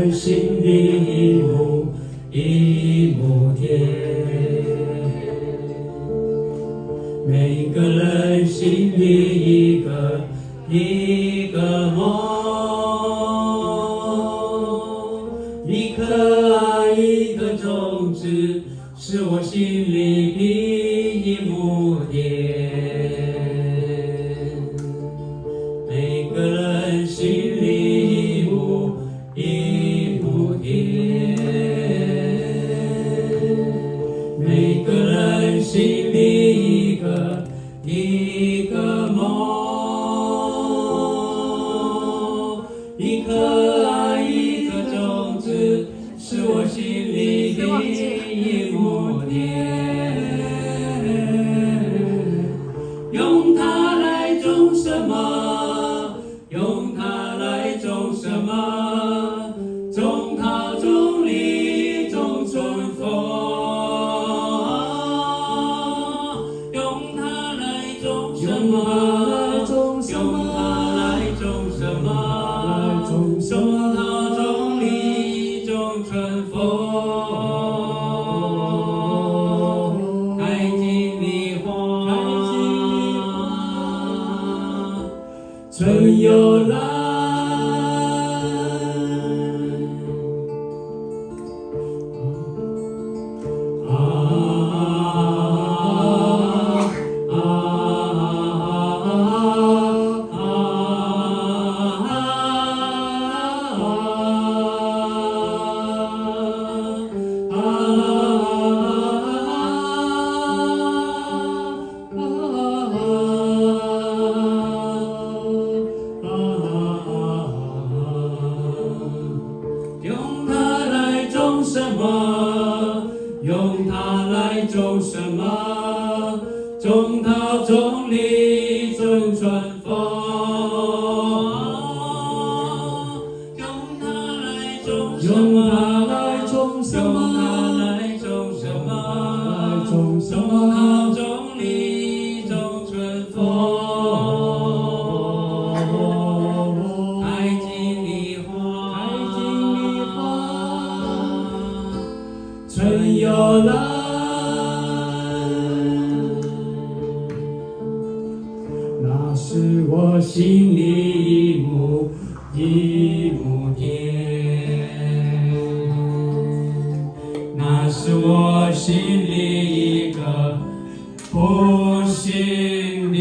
人心里一亩田，每个人心里一个梦，一颗爱一个种子，是我心里的一亩田。每个人心里一亩田，每个人心里一个梦，一颗爱一个种子，是我心里的一亩田。用它来种什么？用它来种什么？种桃，种李，种春风。用它来种什么？用它来种什么？种桃，种李，种春风。开尽梨花，春又来。用它来种什么？用它来种什么？种桃，种李，种春风。用它来种什么？用它来种什么？用它来种什么？种桃，种李，种春风。开尽梨花，春又来。那是我心里一亩田，那是我心里一个不幸的